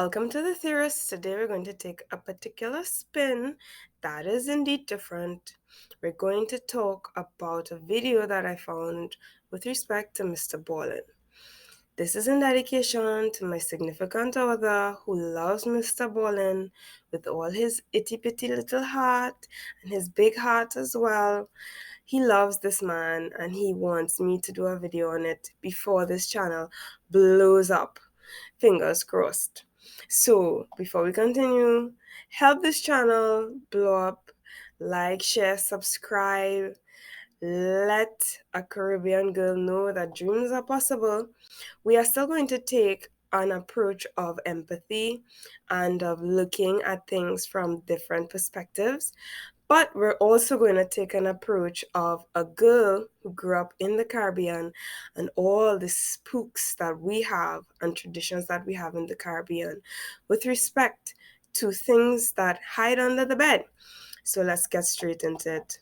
Welcome to the Theorist. Today we're going to take a particular spin that is indeed different. We're going to talk about a video that I found with respect to Mr. Ballen. This is in dedication to my significant other who loves Mr. Ballen with all his itty-bitty little heart and his big heart as well. He loves this man and he wants me to do a video on it before this channel blows up. Fingers crossed. So, before we continue, help this channel blow up, like, share, subscribe. Let a Caribbean girl know that dreams are possible. We are still going to take an approach of empathy and of looking at things from different perspectives. But we're also going to take an approach of a girl who grew up in the Caribbean and all the spooks that we have and traditions that we have in the Caribbean with respect to things that hide under the bed. So let's get straight into it.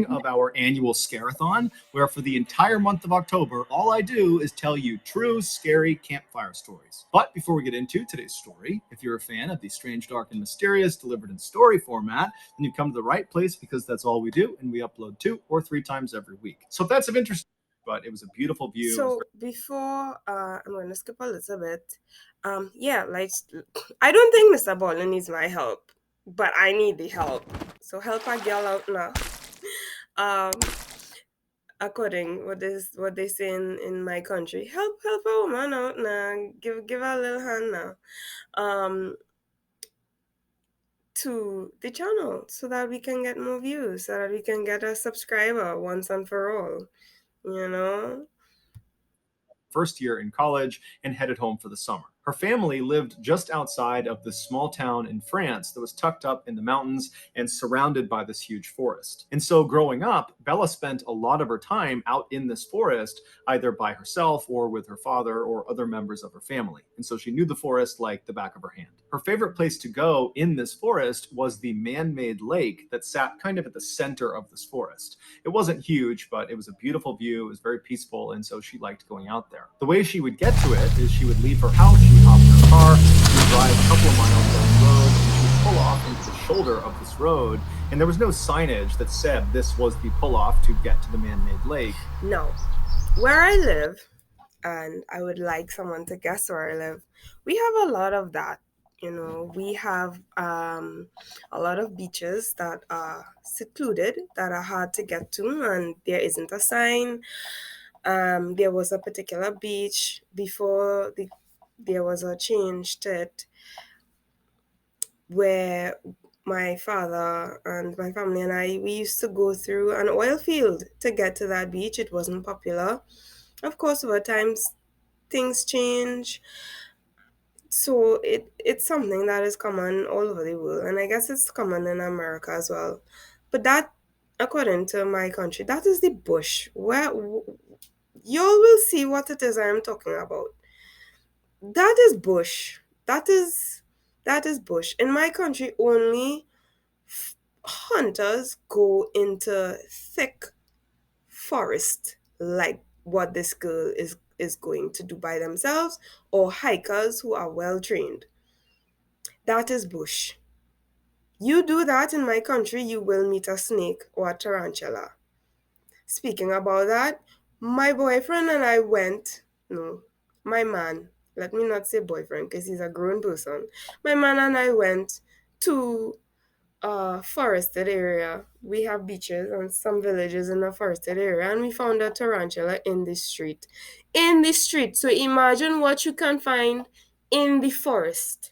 Of our annual Scarathon, where for the entire month of October, all I do is tell you true, scary campfire stories. But before we get into today's story, if you're a fan of the strange, dark, and mysterious delivered in story format, then you've come to the right place because that's all we do, and we upload 2 or 3 times every week. So if that's of interest, but it was a beautiful view. So before I'm going to skip a little bit. I don't think Mr. Ballen needs my help, but I need the help. So help a girl out now. According what they say in my country, help a woman out now. Give her a little hand now. To the channel so that we can get more views, so that we can get a subscriber once and for all. You know. First year in college and headed home for the summer. Her family lived just outside of this small town in France that was tucked up in the mountains and surrounded by this huge forest. And so growing up, Bella spent a lot of her time out in this forest, either by herself or with her father or other members of her family. And so she knew the forest like the back of her hand. Her favorite place to go in this forest was the man-made lake that sat kind of at the center of this forest. It wasn't huge, but it was a beautiful view. It was very peaceful, and so she liked going out there. The way she would get to it is she would leave her house, she would hop in her car, she would drive a couple of miles down the road, and she would pull off into the shoulder of this road, and there was no signage that said this was the pull-off to get to the man-made lake. No. Where I live, and I would like someone to guess where I live, we have a lot of that. You know, we have a lot of beaches that are secluded, that are hard to get to, and there isn't a sign. There was a particular beach before there was a change to it, where my father and my family and we used to go through an oil field to get to that beach. It wasn't popular. Of course, over time, things change. So it's something that is common all over the world, and I guess it's common in America as well. But that, according to my country, that is the bush. Where y'all will see what it is I am talking about. That is bush. That is bush. In my country, only hunters go into thick forest like what this girl is going to do by themselves, or hikers who are well trained. That is bush. You do that in my country, you will meet a snake or a tarantula. Speaking about that, my boyfriend and I went, no, my man, let me not say boyfriend because he's a grown person. My man and I went to a forested area. We have beaches and some villages in a forested area, and we found a tarantula in the street. In the street. So imagine what you can find in the forest.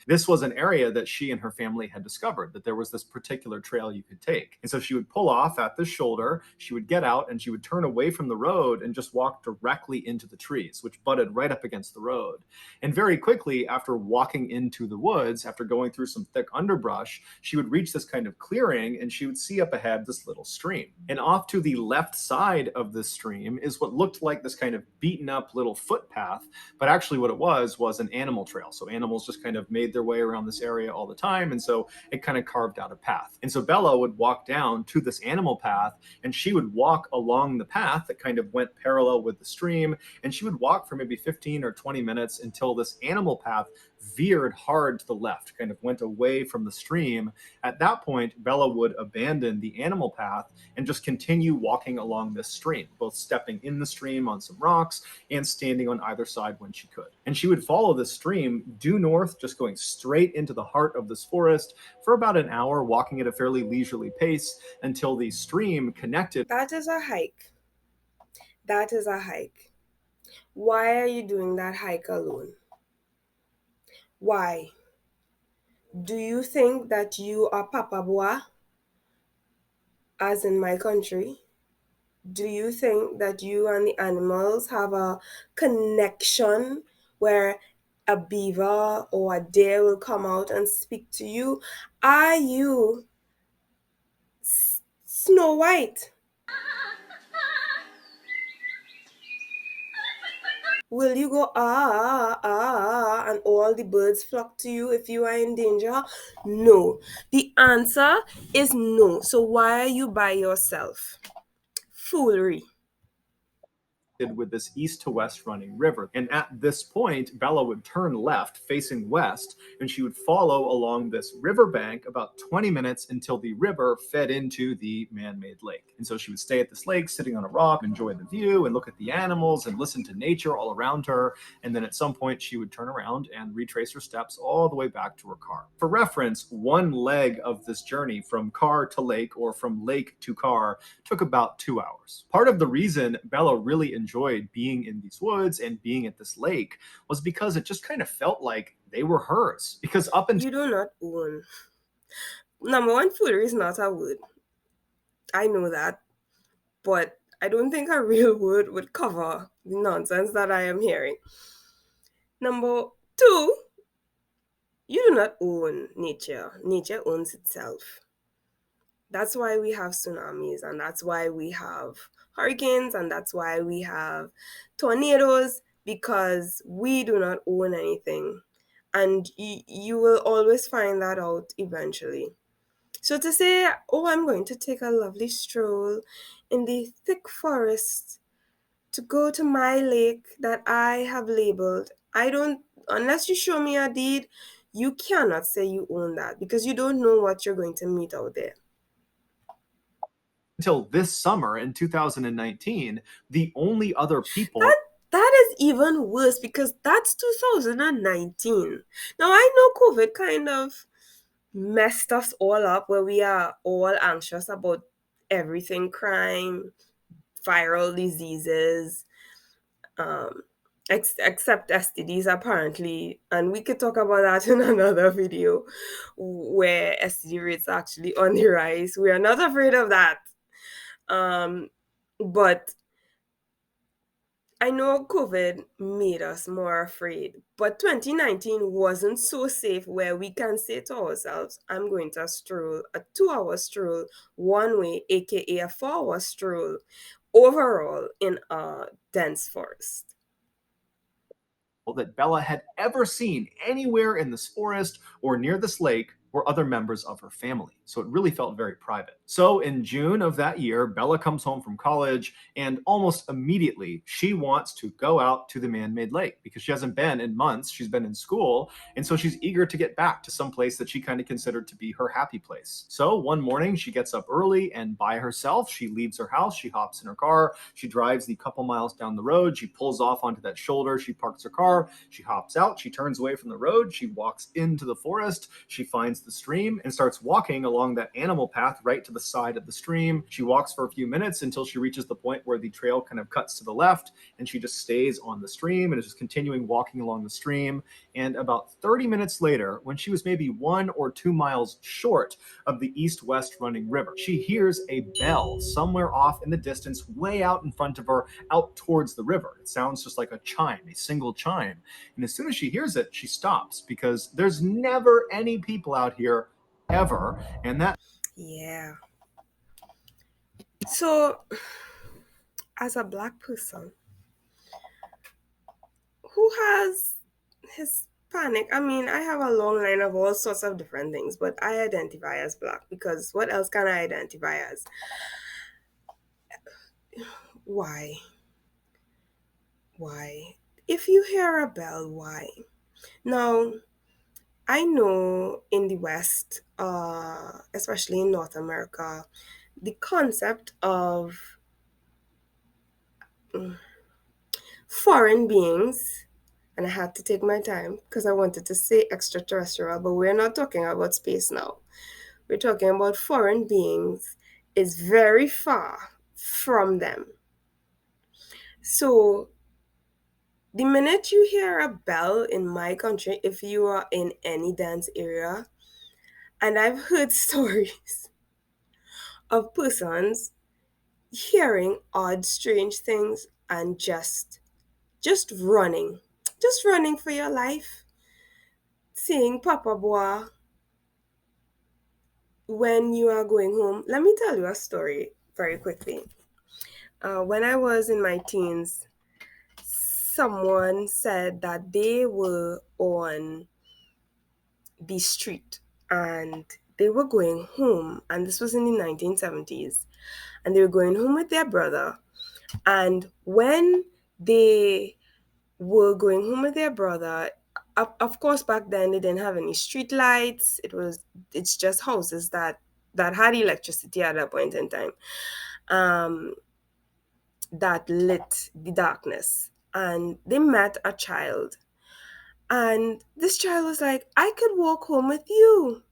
This was an area that she and her family had discovered, that there was this particular trail you could take. And so she would pull off at the shoulder, she would get out, and she would turn away from the road and just walk directly into the trees, which butted right up against the road. And very quickly, after walking into the woods, after going through some thick underbrush, she would reach this kind of clearing, and she would see up ahead this little stream. And off to the left side of this stream is what looked like this kind of beaten up little footpath, but actually what it was an animal trail. So animals just kind of of made their way around this area all the time. And so it kind of carved out a path. And so Bella would walk down to this animal path, and she would walk along the path that kind of went parallel with the stream. And she would walk for maybe 15 or 20 minutes until this animal path veered hard to the left, kind of went away from the stream. At that point, Bella would abandon the animal path and just continue walking along this stream, both stepping in the stream on some rocks and standing on either side when she could. And she would follow the stream due north, just going straight into the heart of this forest for about an hour, walking at a fairly leisurely pace until the stream connected. That is a hike. That is a hike. Why are you doing that hike alone? Why? Do you think that you are Papa Bois, as in my country? Do you think that you and the animals have a connection where a beaver or a deer will come out and speak to you? Are you Snow White? Will you go and all the birds flock to you if you are in danger? No. The answer is no. So why are you by yourself? Foolery. With this east to west running river. And at this point, Bella would turn left facing west, and she would follow along this riverbank about 20 minutes until the river fed into the man-made lake. And so she would stay at this lake, sitting on a rock, enjoy the view and look at the animals and listen to nature all around her. And then at some point, she would turn around and retrace her steps all the way back to her car. For reference, one leg of this journey from car to lake or from lake to car took about 2 hours. Part of the reason Bella really enjoyed being in these woods and being at this lake was because it just kind of felt like they were hers. Because up until You do not own. Number one, foolery is not a word. I know that. But I don't think a real word would cover the nonsense that I am hearing. Number two, you do not own nature. Nature owns itself. That's why we have tsunamis, and that's why we have hurricanes, and that's why we have tornadoes, because we do not own anything. And you will always find that out eventually. So to say, oh, I'm going to take a lovely stroll in the thick forest to go to my lake that I have labeled, I don't, unless you show me a deed, you cannot say you own that because you don't know what you're going to meet out there. this summer in 2019, the only other people That is even worse because that's 2019. Now I know COVID kind of messed us all up where we are all anxious about everything, crime, viral diseases, except STDs apparently, and we could talk about that in another video where STD rates are actually on the rise. We are not afraid of that. But I know COVID made us more afraid, but 2019 wasn't so safe where we can say to ourselves, I'm going to stroll a 2-hour stroll one way, aka a 4-hour stroll overall in a dense forest. that Bella had ever seen anywhere in this forest or near this lake were other members of her family. So it really felt very private. So in June of that year, Bella comes home from college, and almost immediately she wants to go out to the man-made lake because she hasn't been in months. She's been in school, and so she's eager to get back to some place that she kind of considered to be her happy place. So one morning she gets up early, and by herself she leaves her house, she hops in her car, she drives the couple miles down the road, she pulls off onto that shoulder, she parks her car, she hops out, she turns away from the road, she walks into the forest, she finds the stream and starts walking along that animal path right to the side of the stream. She walks for a few minutes until she reaches the point where the trail kind of cuts to the left, and she just stays on the stream and is just continuing walking along the stream. And about 30 minutes later, when she was maybe 1 or 2 miles short of the east-west running river, she hears a bell somewhere off in the distance, way out in front of her, out towards the river. It sounds just like a chime, a single chime. And as soon as she hears it, she stops because there's never any people out here ever. And that Yeah. So, as a black person who has his panic. I mean, I have a long line of all sorts of different things, but I identify as black because what else can I identify as? Why? Why? If you hear a bell, why? Now, I know in the West, especially in North America, the concept of foreign beings, and I had to take my time because I wanted to say extraterrestrial, but we're not talking about space now. We're talking about foreign beings is very far from them. So the minute you hear a bell in my country, if you are in any dense area, and I've heard stories of persons hearing odd, strange things and just running, just running for your life, saying Papa Bois when you are going home. Let me tell you a story very quickly. When I was in my teens, someone said that they were on the street and they were going home, and this was in the 1970s, and they were going home with their brother. And when they were going home with their brother, of course, back then they didn't have any street lights. It's just houses that had electricity at that point in time, um, that lit the darkness. And they met a child, and this child was like, "I could walk home with you.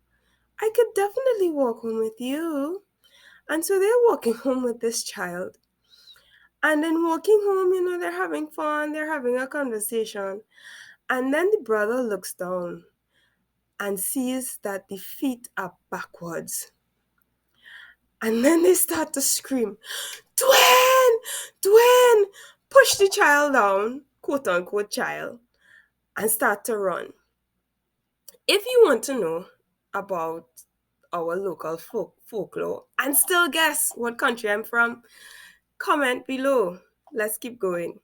I could definitely walk home with you." And so they're walking home with this child. And then walking home, they're having fun, they're having a conversation. And then the brother looks down and sees that the feet are backwards. And then they start to scream, "Twin! Twin!" Push the child down, quote unquote child, and start to run. If you want to know about our local folklore and still guess what country I'm from, comment below. Let's keep going.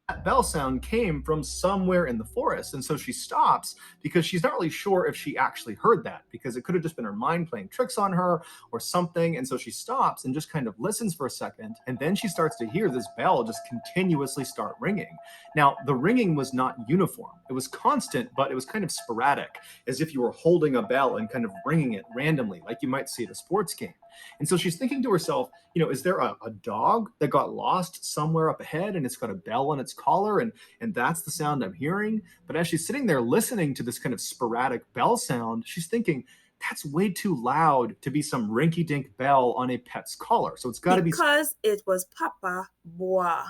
That bell sound came from somewhere in the forest. And so she stops because she's not really sure if she actually heard that, because it could have just been her mind playing tricks on her or something. And so she stops and just kind of listens for a second. And then she starts to hear this bell just continuously start ringing. Now, the ringing was not uniform, it was constant, but it was kind of sporadic, as if you were holding a bell and kind of ringing it randomly, like you might see at a sports game. And so she's thinking to herself, is there a dog that got lost somewhere up ahead and it's got a bell on its collar, and that's the sound I'm hearing? But as she's sitting there listening to this kind of sporadic bell sound, she's thinking, that's way too loud to be some rinky dink bell on a pet's collar. So it's got to be. Because it was Papa Bois.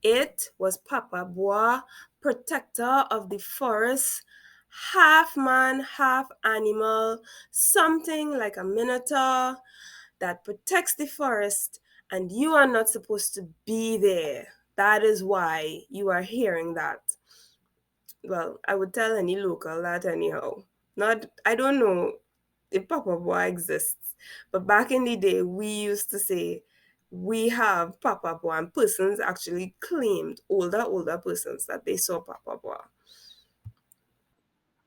It was Papa Bois, protector of the forest, half man, half animal, something like a minotaur that protects the forest, and you are not supposed to be there. That is why you are hearing that. Well, I would tell any local that anyhow. Not, I don't know if Papa Boy exists, but back in the day, we used to say we have Papa Boy, and persons actually claimed, older persons, that they saw Papa Boy.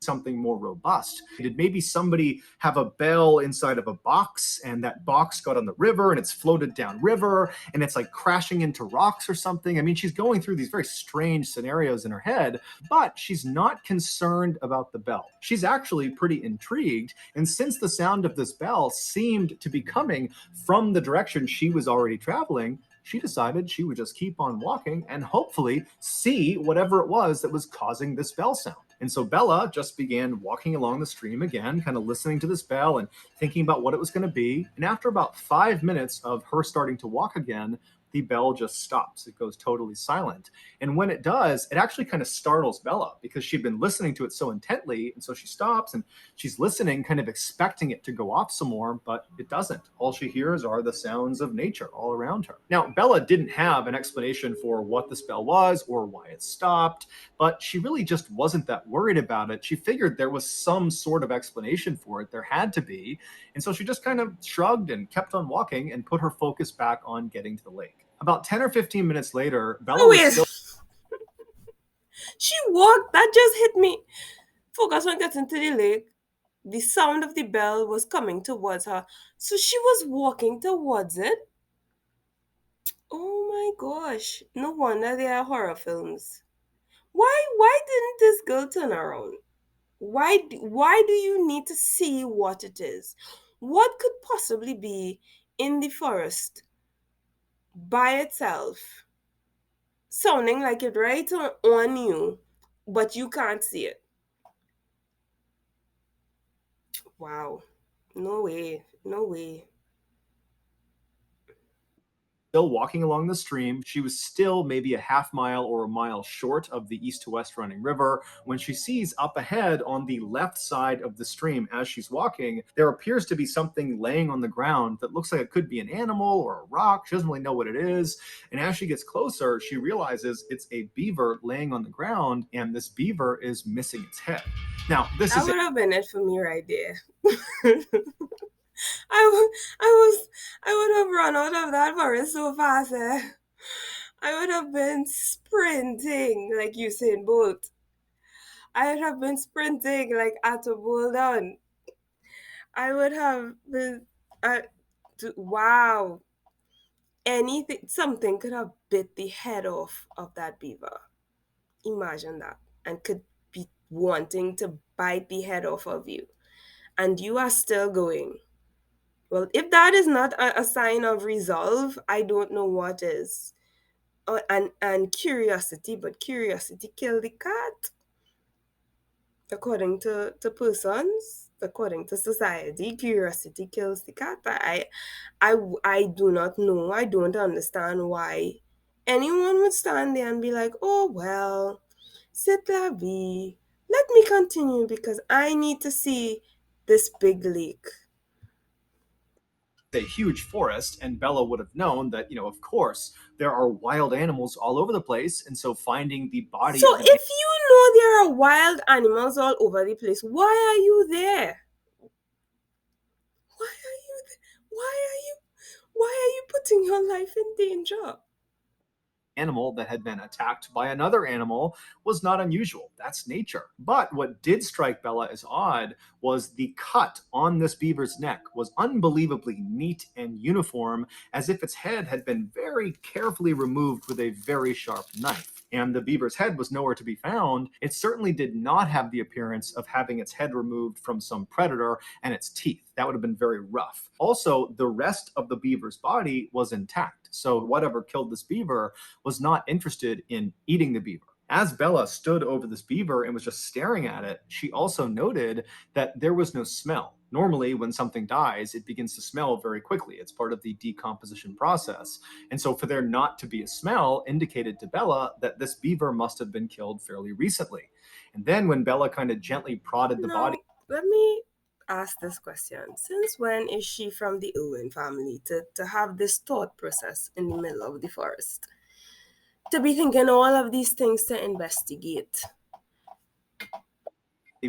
Something more robust. Did maybe somebody have a bell inside of a box and that box got on the river and it's floated down river and it's like crashing into rocks or something? I mean, she's going through these very strange scenarios in her head, but she's not concerned about the bell. She's actually pretty intrigued. And since the sound of this bell seemed to be coming from the direction she was already traveling, she decided she would just keep on walking and hopefully see whatever it was that was causing this bell sound. And so Bella just began walking along the stream again, kind of listening to this bell and thinking about what it was going to be. And after about 5 minutes of her starting to walk again, the bell just stops. It goes totally silent. And when it does, it actually kind of startles Bella because she'd been listening to it so intently. And so she stops and she's listening, kind of expecting it to go off some more, but it doesn't. All she hears are the sounds of nature all around her. Now, Bella didn't have an explanation for what the spell was or why it stopped, but she really just wasn't that worried about it. She figured there was some sort of explanation for it. There had to be. And so she just kind of shrugged and kept on walking and put her focus back on getting to the lake. About 10 or 15 minutes later, Bella Oh, was wait. still. She walked. That just hit me. Focus on getting to the lake. The sound of the bell was coming towards her. So she was walking towards it. Oh my gosh. No wonder there are horror films. Why didn't this girl turn around? Why do you need to see what it is? What could possibly be in the forest by itself, sounding like it right on you, but you can't see it? Wow. No way. No way. Still walking along the stream. She was still maybe a half mile or a mile short of the east to west running river when she sees up ahead on the left side of the stream as she's walking, there appears to be something laying on the ground that looks like it could be an animal or a rock. She doesn't really know what it is. And as she gets closer, she realizes it's a beaver laying on the ground, and this beaver is missing its head. Now, this That is would have been it for me right there. I would have run out of that forest so fast. I would have been sprinting like Usain Bolt. I would have been sprinting like Attribution down. I would have been. I, wow. Anything, something could have bit the head off of that beaver. Imagine that. And could be wanting to bite the head off of you. And you are still going. Well, if that is not a sign of resolve, I don't know what is. And curiosity, but curiosity killed the cat. According to persons, according to society, curiosity kills the cat. I do not know. I don't understand why anyone would stand there and be like, oh well, c'est la vie. Let me continue because I need to see this big lake. a huge forest, and Bella would have known that, of course, there are wild animals all over the place, and so finding the body So of an if you know there are wild animals all over the place, why are you there? Why are you why are you putting your life in danger? animal that had been attacked by another animal was not unusual. That's nature. But what did strike Bella as odd was the cut on this beaver's neck was unbelievably neat and uniform, as if its head had been very carefully removed with a very sharp knife. And the beaver's head was nowhere to be found. It certainly did not have the appearance of having its head removed from some predator and its teeth. That would have been very rough. Also, the rest of the beaver's body was intact. So, whatever killed this beaver was not interested in eating the beaver. As Bella stood over this beaver and was just staring at it, she also noted that there was no smell. Normally, when something dies, it begins to smell very quickly. It's part of the decomposition process. And so, for there not to be a smell indicated to Bella that this beaver must have been killed fairly recently. And then, when Bella kind of gently prodded the body, Now, let me ask this question. Since when is she from the Owen family to have this thought process in the middle of the forest? To be thinking all of these things to investigate.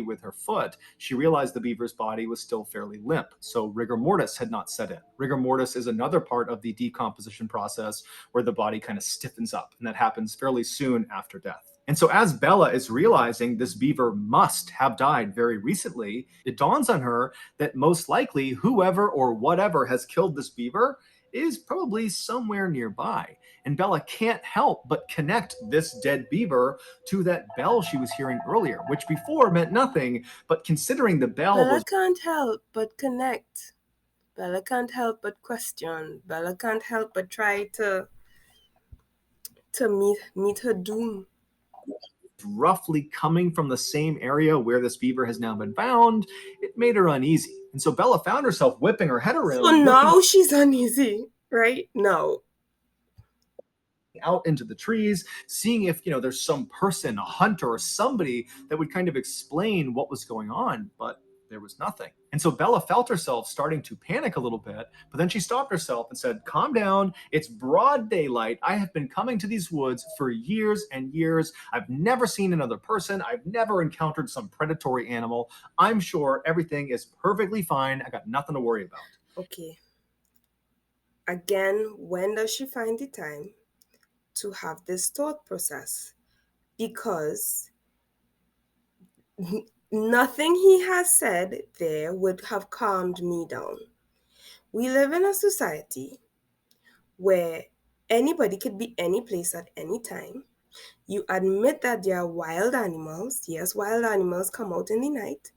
with her foot, she realized the beaver's body was still fairly limp, so rigor mortis had not set in. Rigor mortis is another part of the decomposition process where the body kind of stiffens up, and that happens fairly soon after death. And so, as Bella is realizing this beaver must have died very recently, it dawns on her that most likely whoever or whatever has killed this beaver is probably somewhere nearby. And Bella can't help but connect this dead beaver to that bell she was hearing earlier, which before meant nothing, but considering the bell Bella was can't help but connect. Bella can't help but question. Bella can't help but try to meet her doom. roughly coming from the same area where this beaver has now been found, it made her uneasy. And so Bella found herself whipping her head So around, looking now she's uneasy, right? No. out into the trees, seeing if, there's some person, a hunter or somebody that would kind of explain what was going on, but there was nothing. And so Bella felt herself starting to panic a little bit, but then she stopped herself and said, calm down. It's broad daylight. I have been coming to these woods for years and years. I've never seen another person. I've never encountered some predatory animal. I'm sure everything is perfectly fine. I got nothing to worry about. Okay. Again, when does she find the time to have this thought process? because nothing he has said there would have calmed me down. We live in a society where anybody could be any place at any time. You admit that there are wild animals. Yes, wild animals come out in the night,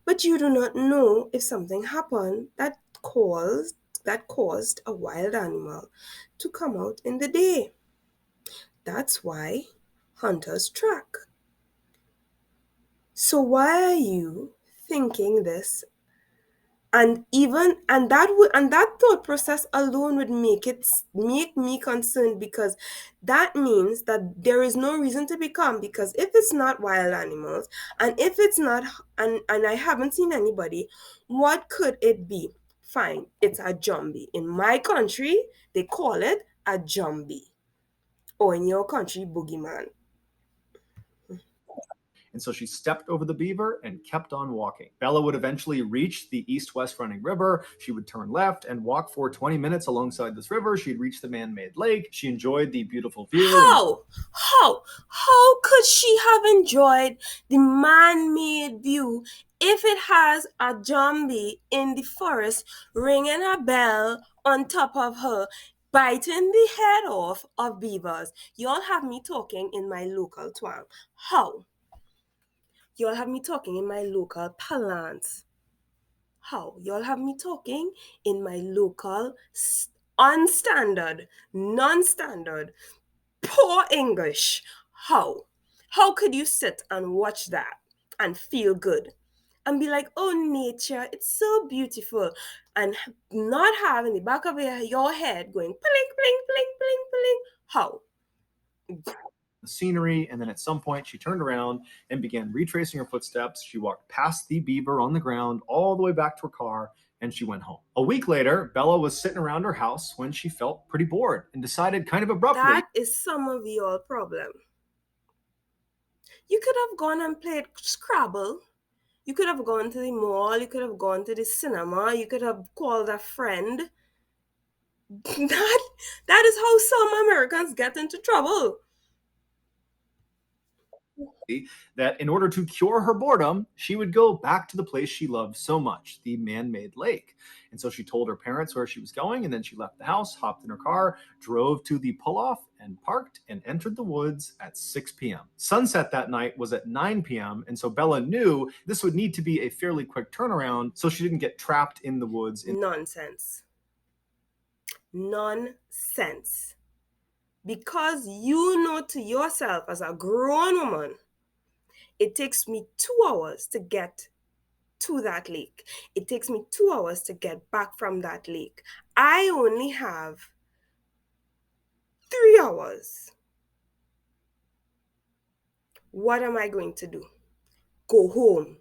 but you do not know if something happened that caused a wild animal to come out in the day. That's why hunters track. So why are you thinking this? And that thought process alone would make me concerned, because that means that there is no reason to be calm, because if it's not wild animals, and if it's not, and I haven't seen anybody, what could it be? Fine, it's a jumbie. In my country they call it a jumbie, or in your country, boogeyman. And so she stepped over the beaver and kept on walking. Bella would eventually reach the east-west running river. She would turn left and walk for 20 minutes alongside this river. She'd reach the man-made lake. She enjoyed the beautiful view. How could she have enjoyed the man-made view if it has a zombie in the forest ringing a bell on top of her, biting the head off of beavers? Y'all have me talking in my local twang. How? Y'all have me talking in my local parlance. How? Y'all have me talking in my local unstandard, non-standard, poor English. How? How could you sit and watch that and feel good and be like, oh, nature, it's so beautiful, and not have in the back of your head going pling, pling, pling, pling, pling? How? The scenery, and then at some point she turned around and began retracing her footsteps. She walked past the beaver on the ground all the way back to her car, and she went home. A week later, Bella was sitting around her house when she felt pretty bored and decided kind of abruptly. That is some of your problem. You could have gone and played Scrabble. You could have gone to the mall. You could have gone to the cinema. You could have called a friend. That is how some Americans get into trouble. That in order to cure her boredom, she would go back to the place she loved so much, the man-made lake. And so she told her parents where she was going, and then she left the house, hopped in her car, drove to the pull-off, and parked and entered the woods at 6 p.m. Sunset that night was at 9 p.m., and so Bella knew this would need to be a fairly quick turnaround so she didn't get trapped in the woods. Nonsense. Nonsense. Because you know to yourself as a grown woman, it takes me 2 hours to get to that lake. It takes me 2 hours to get back from that lake. I only have 3 hours. What am I going to do? Go home.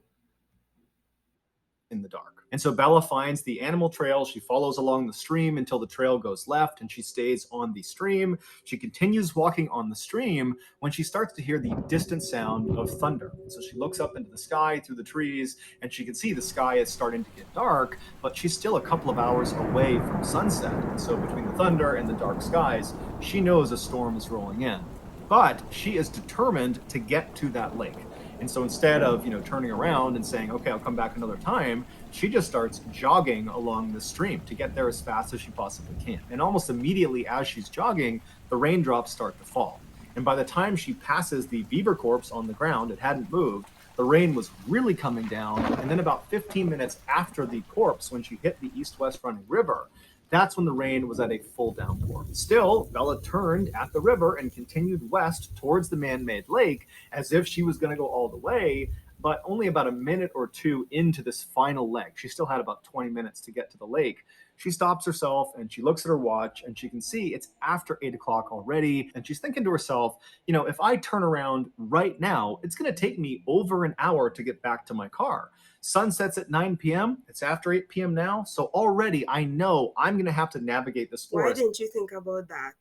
In the dark. And so Bella finds the animal trail. She follows along the stream until the trail goes left, and she stays on the stream. She continues walking on the stream when she starts to hear the distant sound of thunder. So she looks up into the sky through the trees, and she can see the sky is starting to get dark, but she's still a couple of hours away from sunset. And so between the thunder and the dark skies, she knows a storm is rolling in. But she is determined to get to that lake. And so instead of, turning around and saying, okay, I'll come back another time, she just starts jogging along the stream to get there as fast as she possibly can. And almost immediately as she's jogging, the raindrops start to fall. And by the time she passes the beaver corpse on the ground, it hadn't moved, the rain was really coming down. And then about 15 minutes after the corpse, when she hit the east-west running river, that's when the rain was at a full downpour. Still, Bella turned at the river and continued west towards the man-made lake as if she was going to go all the way, but only about a minute or two into this final leg. She still had about 20 minutes to get to the lake. She stops herself and she looks at her watch, and she can see it's after 8 o'clock already. And she's thinking to herself, if I turn around right now, it's going to take me over an hour to get back to my car. Sunsets at 9 p.m. It's after 8 p.m. now. So already I know I'm going to have to navigate this Why forest. didn't you think about that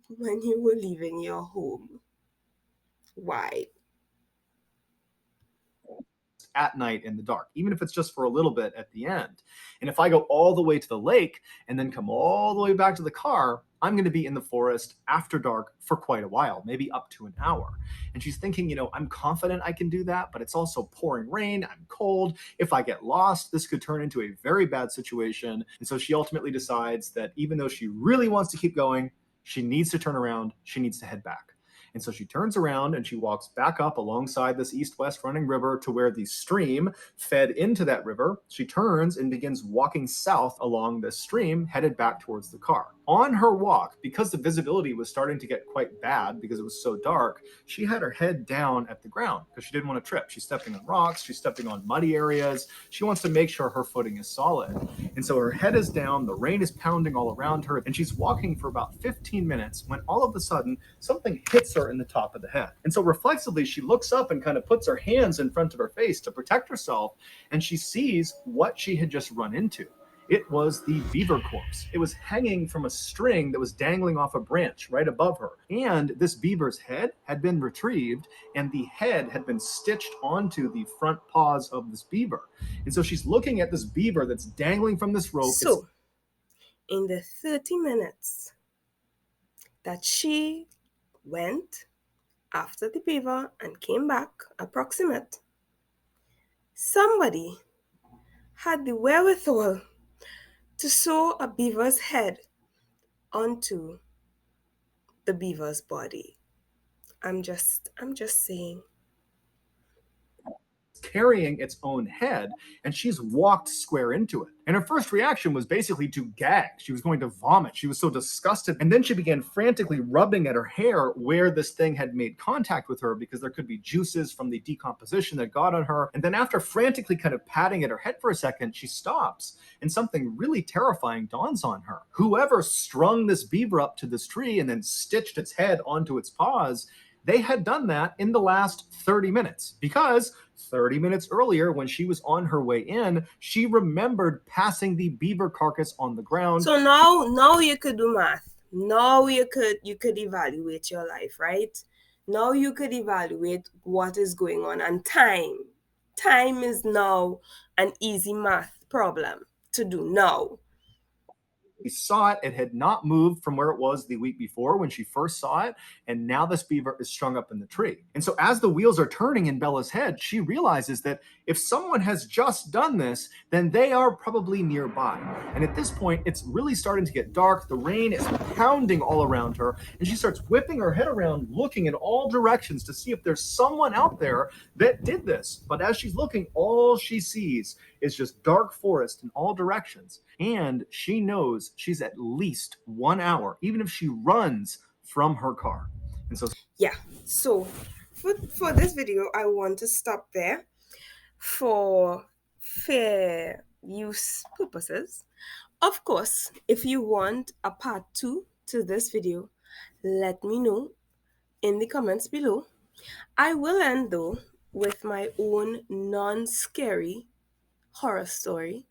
when you were leaving your home? Why? At night in the dark, even if it's just for a little bit at the end. And if I go all the way to the lake and then come all the way back to the car, I'm going to be in the forest after dark for quite a while, maybe up to an hour. And she's thinking, I'm confident I can do that, but it's also pouring rain. I'm cold. If I get lost, this could turn into a very bad situation. And so she ultimately decides that even though she really wants to keep going, she needs to turn around. She needs to head back. And so she turns around and she walks back up alongside this east-west running river to where the stream fed into that river. She turns and begins walking south along this stream, headed back towards the car. On her walk, because the visibility was starting to get quite bad because it was so dark, she had her head down at the ground because she didn't want to trip. She's stepping on rocks, she's stepping on muddy areas. She wants to make sure her footing is solid. And so her head is down, the rain is pounding all around her, and she's walking for about 15 minutes when all of a sudden something hits her in the top of the head. And so reflexively, she looks up and kind of puts her hands in front of her face to protect herself, and she sees what she had just run into. It was the beaver corpse. It was hanging from a string that was dangling off a branch right above her. And this beaver's head had been retrieved, and the head had been stitched onto the front paws of this beaver. And so she's looking at this beaver that's dangling from this rope. So, in the 30 minutes that she went after the beaver and came back approximate, somebody had the wherewithal to sew a beaver's head onto the beaver's body. I'm just saying. Carrying its own head, and she's walked square into it. And her first reaction was basically to gag. She was going to vomit. She was so disgusted. And then she began frantically rubbing at her hair where this thing had made contact with her, because there could be juices from the decomposition that got on her. And then after frantically kind of patting at her head for a second, she stops, and something really terrifying dawns on her. Whoever strung this beaver up to this tree and then stitched its head onto its paws, they had done that in the last 30 minutes, because 30 minutes earlier, when she was on her way in, she remembered passing the beaver carcass on the ground. So now you could do math. Now you could evaluate your life, right? Now you could evaluate what is going on, and time. Time is now an easy math problem to do now. We saw it. It had not moved from where it was the week before when she first saw it. And now this beaver is strung up in the tree. And so as the wheels are turning in Bella's head, she realizes that if someone has just done this, then they are probably nearby. And at this point, it's really starting to get dark. The rain is pounding all around her. And she starts whipping her head around, looking in all directions to see if there's someone out there that did this. But as she's looking, all she sees is just dark forest in all directions. And she knows she's at least 1 hour, even if she runs from her car. And so, yeah. So for this video, I want to stop there for fair use purposes. Of course, if you want a part 2 to this video, let me know in the comments below. I will end though with my own non-scary horror story.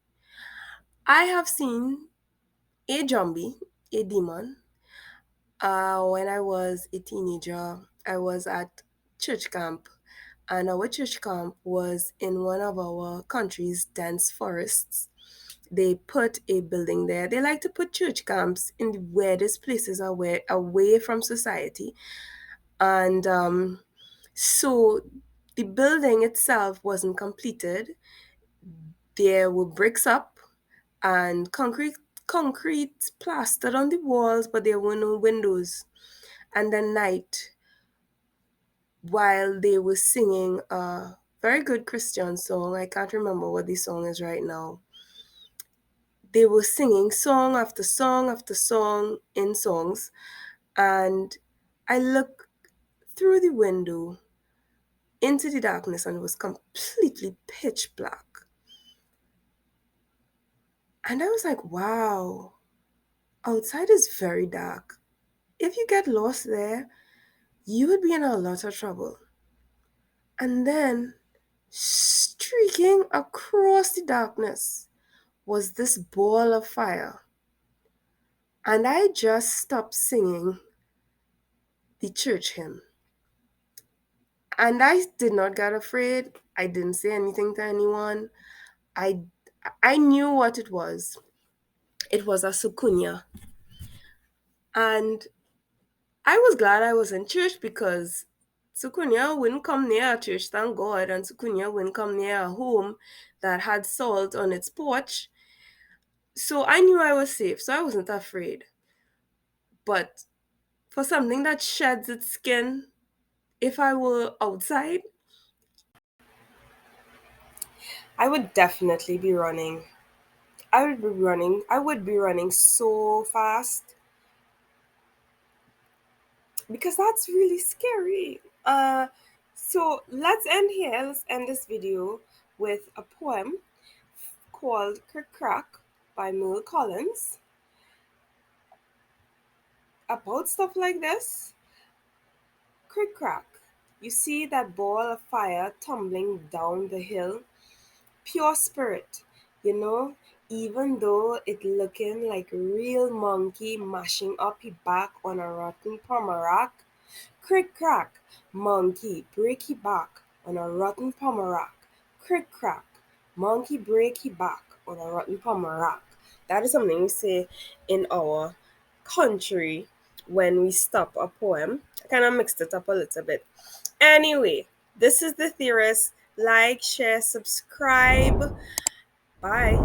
I have seen a Jumbie, a demon. When I was a teenager, I was at church camp, and our church camp was in one of our country's dense forests. They put a building there. They like to put church camps in the weirdest places away from society. And so the building itself wasn't completed. There were bricks up and concrete plastered on the walls, but there were no windows. And then night, while they were singing a very good Christian song, I can't remember what the song is right now. They were singing song after song after song in songs, and I looked through the window into the darkness, and it was completely pitch black. And I was like, wow, outside is very dark. If you get lost there, you would be in a lot of trouble. And then, streaking across the darkness was this ball of fire. And I just stopped singing the church hymn. And I did not get afraid. I didn't say anything to anyone. I knew what it was. It was a sukunya. And I was glad I was in church because Sukunya wouldn't come near a church, thank God, and Sukunya wouldn't come near a home that had salt on its porch. So I knew I was safe, so I wasn't afraid. But for something that sheds its skin, if I were outside, I would definitely be running. I would be running. I would be running so fast because that's really scary. So let's end here. Let's end this video with a poem called Crick Crack by Merle Collins about stuff like this. Crick Crack. You see that ball of fire tumbling down the hill? Pure spirit, you know, even though it looking like a real monkey mashing up his back on a rotten pomerac. Crick crack, monkey break his back on a rotten pomerac. Crick crack, monkey break his back on a rotten pomerac. That is something we say in our country when we stop a poem. I kind of mixed it up a little bit. Anyway, this is The Theorist. Like, share, subscribe. Bye.